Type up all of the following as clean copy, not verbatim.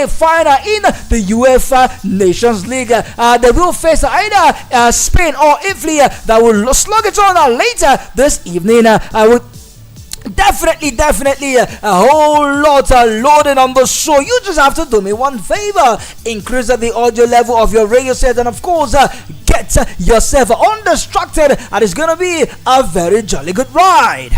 final in the UEFA Nations League. They will face either Spain or Italy that will slug it on later this evening. I would definitely a whole lot loading on the show. You just have to do me one favor: increase the audio level of your radio set, and of course get yourself undistracted, and it's gonna be a very jolly good ride.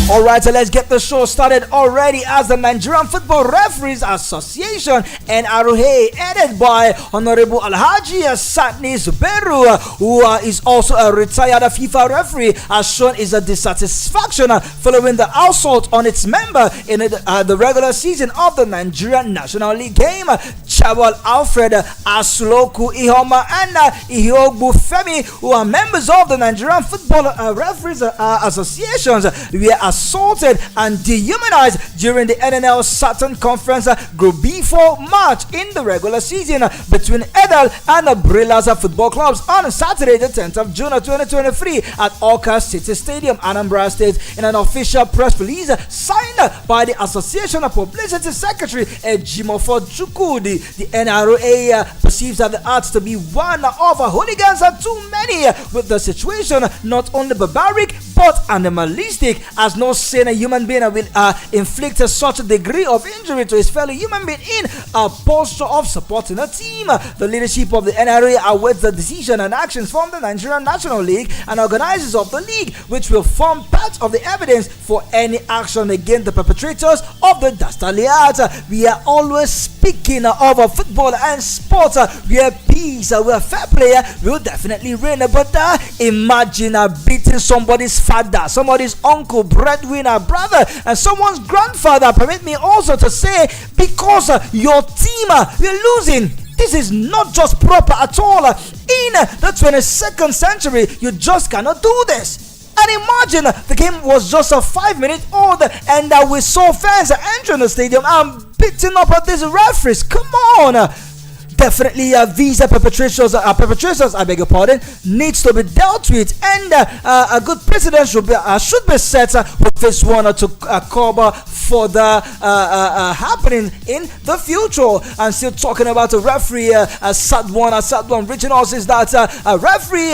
Alright, so let's get the show started already as the Nigerian Football Referees Association, NRA, headed by Honorable Alhaji Satni Zuberu, who is also a retired FIFA referee, has shown his dissatisfaction following the assault on its member in the regular season of the Nigerian National League game. Chawal Alfred Asuloku Ihoma and Ihogbu Femi, who are members of the Nigerian Football Referees Associations, were assaulted and dehumanized during the NNL Saturn Conference Group B4 match in the regular season between Edel and Brillas Football Clubs on Saturday the 10th of June 2023 at Awka City Stadium, Anambra State. In an official press release signed by the Association of Publicity Secretary Ejimofo Chukwudi, the NRA perceives that the acts to be one of hooligans are too many, with the situation not only barbaric but animalistic, as no sane human being will inflict such a degree of injury to his fellow human being in a posture of supporting a team. The leadership of the NRA awaits the decision and actions from the Nigerian National League and organizers of the league, which will form part of the evidence for any action against the perpetrators of the dastardly act. We are always speaking of football and sports where peace, where fair play will definitely reign, but imagine beating somebody's father, somebody's uncle, breadwinner, brother, and someone's grandfather. Permit me also to say, because your team you're losing. This is not just proper at all. In the 22nd century, you just cannot do this. And imagine the game was just a 5-minute old, and we saw fans entering the stadium and beating up at these referees. Come on. Definitely these perpetrators, I beg your pardon, needs to be dealt with, and a good precedent should be set with this one to cover for the happening in the future. And still talking about a referee, sad one reaching us is that a referee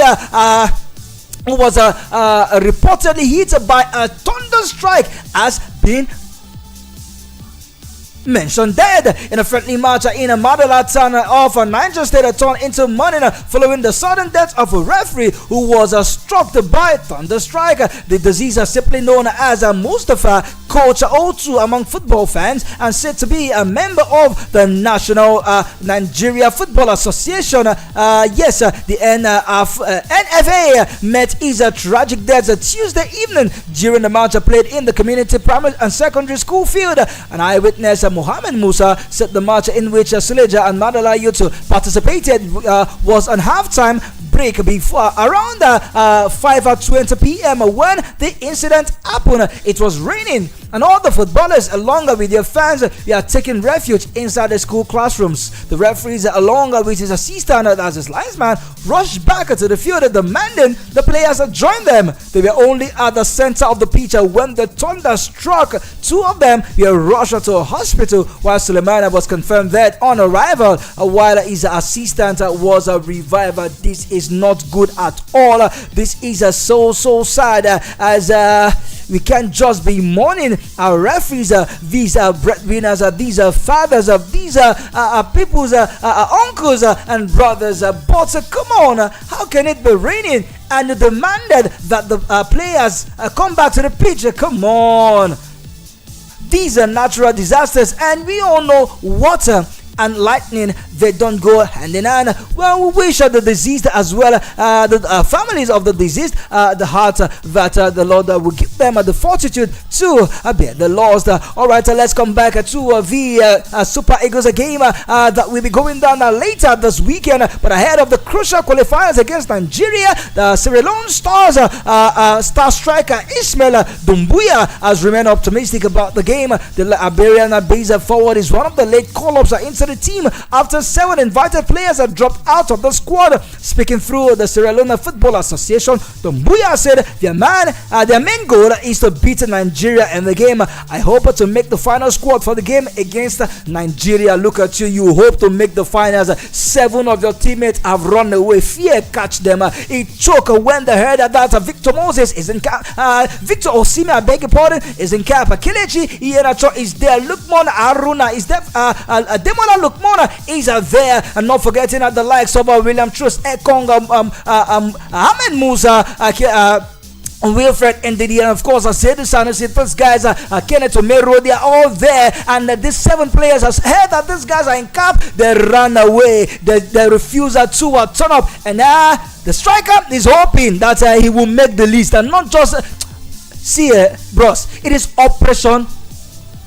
who was reportedly hit by a thunder strike has been mentioned dead in a friendly match in a Madala town of Niger State, turned into mourning following the sudden death of a referee who was struck by thunderstrike. The disease is simply known as Mustafa Coach O2 among football fans, and said to be a member of the National Nigeria Football Association. Yes, the NFA met his tragic death Tuesday evening during the match played in the community primary and secondary school field. An eyewitness, Mohammed Musa, said the match in which Suleja and Madala Youth participated was on halftime break before around 5:20 p.m. when the incident happened. It was raining, and all the footballers, along with their fans, are taking refuge inside the school classrooms. The referees, along with his assistant as his linesman, rushed back to the field, demanding the players join them. They were only at the center of the pitch when the thunder struck. Two of them were rushed to a hospital, while Suleiman was confirmed dead on arrival, while his assistant was revived. This is not good at all. This is so sad, as we can't just be mourning our referees, these breadwinners, these fathers, these people's uncles and brothers. But come on, how can it be raining and you demanded that the players come back to the pitch? Come on. These are natural disasters, and we all know water and lightning, they don't go hand in hand. Well, we wish the deceased as well, the families of the deceased, the heart that the Lord will give them the fortitude to bear the loss. Alright, let's come back to the Super Eagles game that will be going down later this weekend. But ahead of the crucial qualifiers against Nigeria, the Sierra Leone Stars star striker Ismail Dumbuya has remained optimistic about the game. The Liberian base forward is one of the late call-ups into the the team after 7 invited players had dropped out of the squad. Speaking through the Sierra Leone Football Association, Doumbouya said their main goal is to beat Nigeria in the game. I hope to make the final squad for the game against Nigeria. Look at you. You hope to make the finals. 7 of your teammates have run away. Fear catch them. It choked when they heard that Victor Moses is in camp. Victor Osimhen, I beg your pardon, is in camp. Kelechi Iheanacho is there. Lukman Haruna is there. Demola Lukmona is there. And not forgetting the likes of William Trust, Ekong, Ahmed Musa, Wilfred Ndidi, and of course Seydou Sanusi. Those guys Kenneth Omero, they are all there, and these 7 players has heard that these guys are in camp. They run away. They refuse to turn up, and the striker is hoping that he will make the list, and not just see bros. It is Operation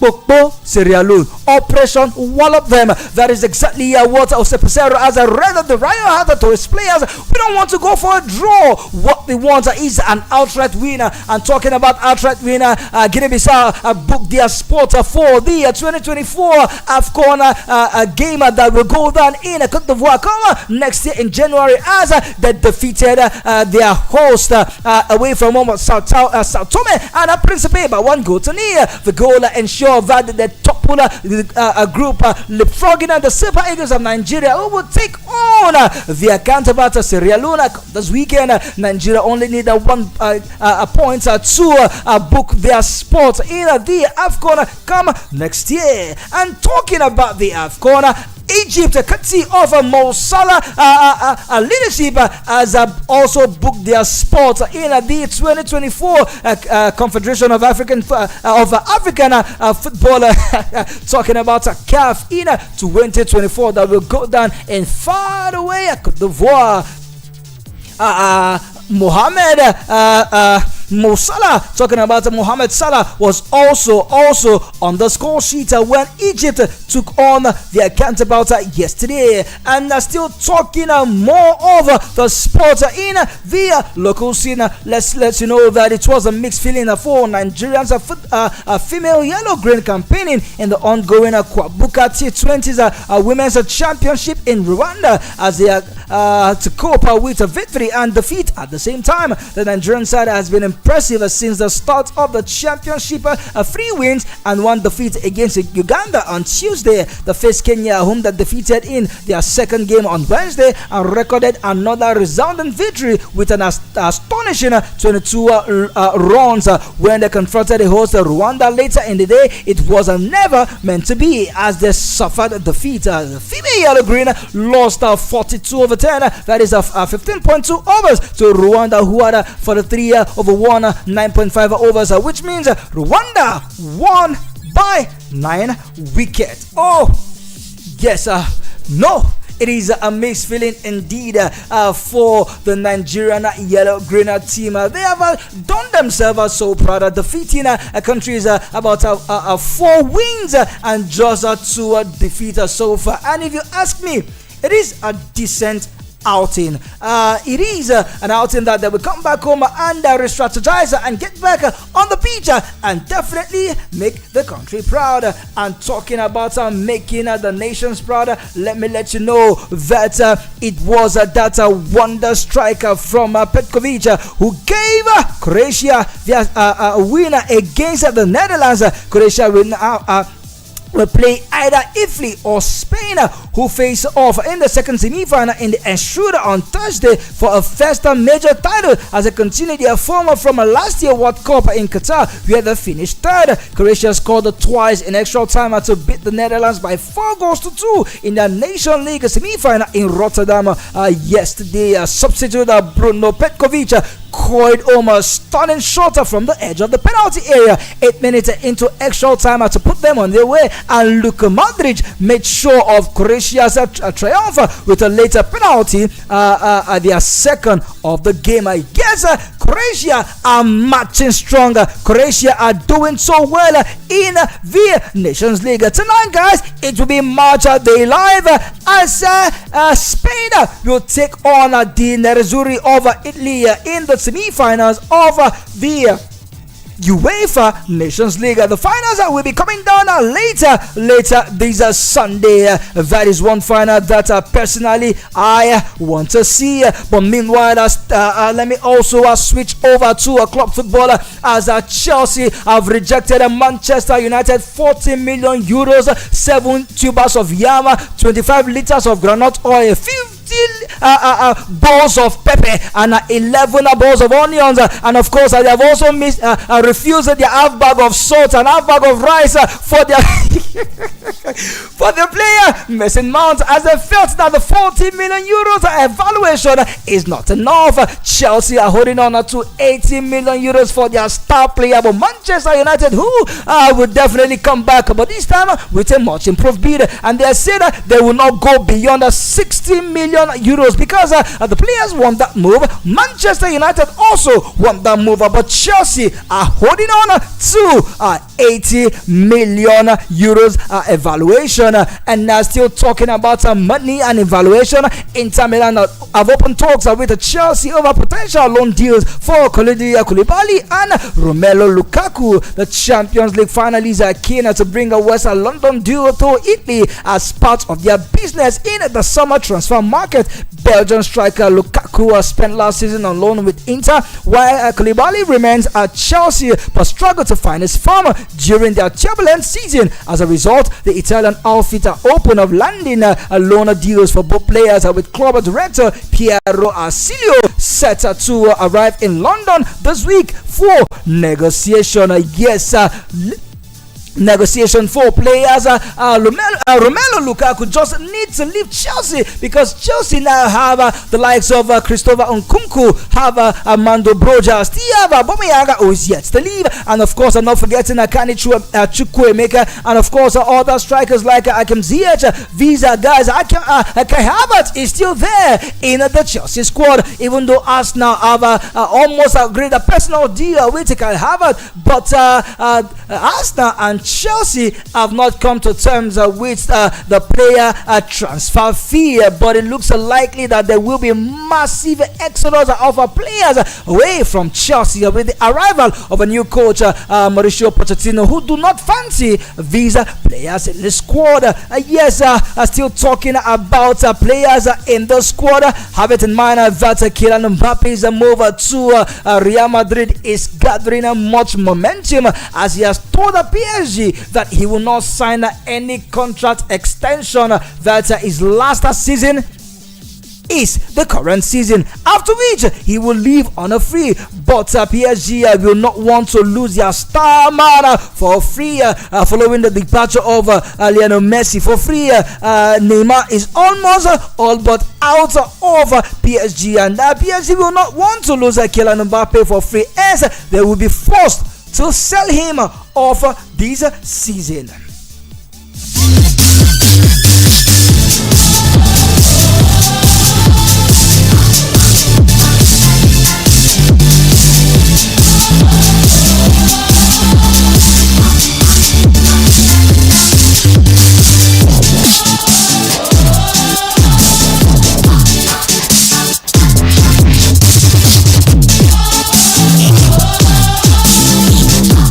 Bokbo Sierra Leone, Operation Wallop them. That is exactly what Osepesero has read the Rayo had to his players. We don't want to go for a draw. What we want is an outright winner. And talking about outright winner, Guinea-Bissau booked their spot for the 2024 AFCON game that will go down in Côte d'Ivoire next year in January, as they defeated their host away from home, Sao Tome and Principe by 1-0. The goal ensure that the top group leapfrogging the Super Eagles of Nigeria, who will take on their counterpart Sierra Leone this weekend. Nigeria only need 1 point to book their spot in the AFCON come next year. And talking about the AFCON, Egypt, courtesy of Mo Salah leadership, has also booked their spot in the 2024 Confederation of African Football. Talking about CAF in 2024 that will go down in far away Côte d'Ivoire. Mo Salah, talking about Mohamed Salah, was also on the score sheet when Egypt took on their counterpart yesterday. And still talking more of the sport in the local scene, let's let you know that it was a mixed feeling for Nigerians female yellow-green campaigning in the ongoing Kwabuka T20s Women's Championship in Rwanda, as they to cope with a victory and defeat at the same time. The Nigerian side has been impressive since the start of the championship. 3 wins and 1 defeat against Uganda on Tuesday. They faced Kenya, whom they defeated in their second game on Wednesday, and recorded another resounding victory with an astonishing 22 runs when they confronted the host Rwanda later in the day. It was never meant to be, as they suffered defeat. The female yellow-green lost 42/10. That is 15.2 overs to Rwanda, who had 43/1, 9.5 overs, which means Rwanda won by 9 wickets. Oh, yes, no. It is a mixed feeling indeed for the Nigerian yellow-green team. They have done themselves so proud, defeating countries about 4 wins and just 2 defeats so far. And if you ask me, it is a decent outing. It is an outing that they will come back home and re-strategize and get back on the pitch and definitely make the country proud. And talking about making the nations proud, let me let you know that it was that wonder striker from Petkovic who gave Croatia their winner against the Netherlands. Croatia will play either Italy or Spain, who face off in the second semi-final in the Enschede on Thursday for a first major title, as they continue their form from last year's World Cup in Qatar, where they finished 3rd. Croatia scored twice in extra time to beat the Netherlands by 4-2 in the Nation League semi-final in Rotterdam yesterday. Substitute Bruno Petkovic coiled home a stunning shot from the edge of the penalty area 8 minutes into extra time to put them on their way, and Luka Modric made sure of Croatia's triumph with a later penalty, their second of the game. I guess Croatia are matching stronger. Croatia are doing so well in the Nations League. Tonight, guys, it will be match day live as Spain will take on the Nerazzurri of Italy in the semi-finals of the UEFA Nations League. The finals will be coming down later this Sunday. That is one final that personally I want to see. But meanwhile, let me also switch over to club football as Chelsea have rejected Manchester United 40 million euros, 7 tubers of yam, 25 liters of groundnut oil, 15 balls of pepper, and 11 balls of onions, and of course they have also refused their half bag of salt and half bag of rice for their for the player Mason Mount, as they felt that the 40 million euros evaluation is not enough. Chelsea are holding on to 80 million euros for their star player, but Manchester United, who will definitely come back, but this time with a much improved bid, and they said they will not go beyond 60 million euros because the players want that move. Manchester United also want that move, but Chelsea are holding on to 80 million euros evaluation. And still talking about money and evaluation, Inter Milan have opened talks with Chelsea over potential loan deals for Koulibaly and Romelu Lukaku. The Champions League finalists are keen to bring a West London duo to Italy as part of their business in the summer transfer market. Belgian striker Lukaku spent last season on loan with Inter, while Koulibaly remains at Chelsea but struggled to find his form during their turbulent season. As a result, the Italian outfit are open of landing loan deals for both players, with club director Piero Arcilio set to arrive in London this week for negotiation. Negotiation for players. Romelu Lukaku just needs to leave Chelsea because Chelsea now have the likes of Christopher Nkunku, have Armando Broja, still have Aubameyang who is yet to leave, and of course I'm not forgetting Akani Chukwuemeka, and of course other strikers like Hakim Ziyech. These are guys. Kai Havertz is still there in the Chelsea squad, even though Arsenal have almost agreed a personal deal with Kai Havertz, but Arsenal and Chelsea have not come to terms with the player transfer fee, but it looks likely that there will be massive exodus of players away from Chelsea with the arrival of a new coach, Mauricio Pochettino, who do not fancy these players in the squad. Still talking about players in the squad, have it in mind that Kylian Mbappe's move to Real Madrid is gathering much momentum, as he has told the PSG that he will not sign any contract extension, that his last season is the current season, after which he will leave on a free. But PSG will not want to lose their star man for free, following the departure of Lionel Messi for free. Neymar is almost all but out of PSG, and PSG will not want to lose Kylian Mbappe for free, as they will be forced to sell him off this season.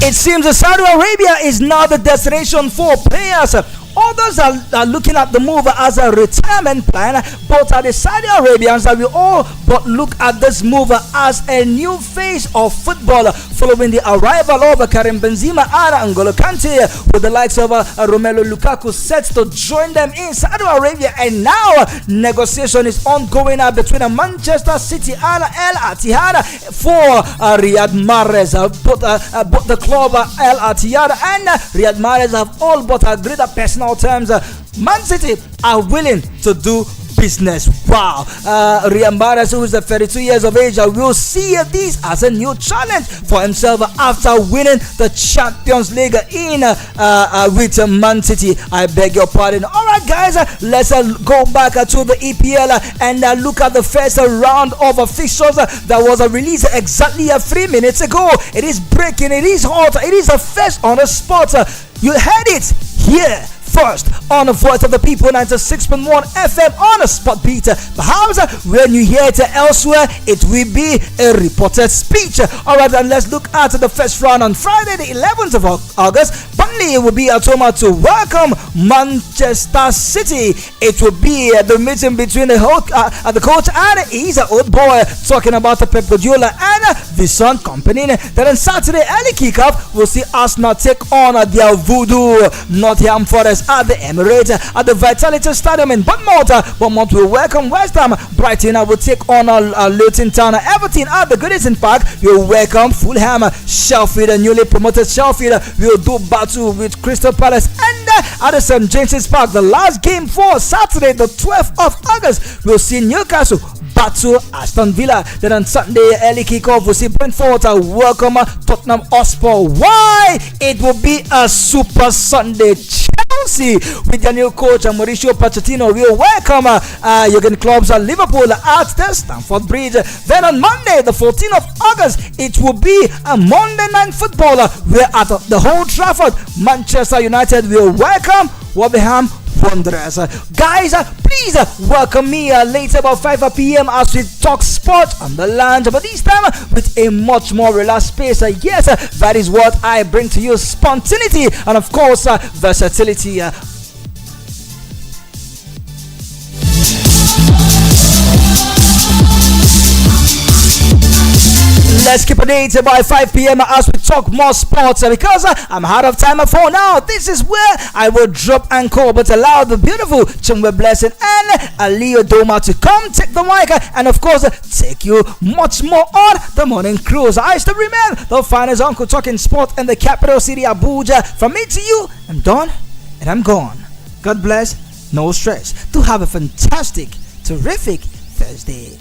It seems that Saudi Arabia is now the destination for players. Others are looking at the move as a retirement plan, but the Saudi Arabians will all but look at this move as a new phase of football, following the arrival of Karim Benzema and N'Golo Kante, with the likes of Romelu Lukaku set to join them in Saudi Arabia. And now negotiation is ongoing between Manchester City and Al Ittihad for Riyad Mahrez. Both the club Al Ittihad and Riyad Mahrez have all but agreed a personal terms. Man City are willing to do business. Wow. Riyad Mahrez, who is 32 years of age, will see this as a new challenge for himself after winning the Champions League in with Man City. I beg your pardon. Alright guys, let's go back to the EPL and look at the first round of fixtures that was released exactly 3 minutes ago. It is breaking, it is hot, it is a first on the spot. You heard it here first on the Voice of the People 96.1 FM on a spot beat. Perhaps when you hear it elsewhere, it will be a reported speech. Alright, then let's look at the first round on Friday, the 11th of August. Burnley will be at home to welcome Manchester City. It will be the meeting between the coach and his old boy, talking about Pep Guardiola and Vincent Kompany. Then on Saturday, early kickoff, we'll see Arsenal take on their voodoo Nottingham Forest at the Emirates at the Vitality Stadium in Bournemouth. Bournemouth will welcome West Ham. Brighton will take on Luton Town. Everton at the Goodison Park will welcome Fulham. Sheffield, newly promoted Sheffield, will do battle with Crystal Palace. And at the St James's Park, the last game for Saturday, the 12th of August, we'll see Newcastle battle Aston Villa. Then on Sunday, early kickoff, we'll see Brentford welcome Tottenham Hotspur. Why? It will be a super Sunday. Chelsea with their new coach Mauricio Pochettino will welcome Jurgen Klopp's Liverpool at the Stamford Bridge. Then on Monday, the 14th of August, it will be a Monday Night Football where at the Old Trafford, Manchester United will welcome Wolverhampton Wanderers. Guys, please welcome me later about 5 p.m. as we talk sport on the lounge, but this time with a much more relaxed pace. Yes, that is what I bring to you: spontaneity and of course versatility. Let's keep it by 5 p.m. as we talk more sports, because I'm out of time for now. This is where I will drop anchor, but allow the beautiful Chumwe Blessing and Alio Doma to come take the mic and of course take you much more on the morning cruise. I still remain the finest uncle talking sport in the capital city, Abuja. From me to you, I'm done and I'm gone. God bless, no stress. To have a fantastic, terrific Thursday.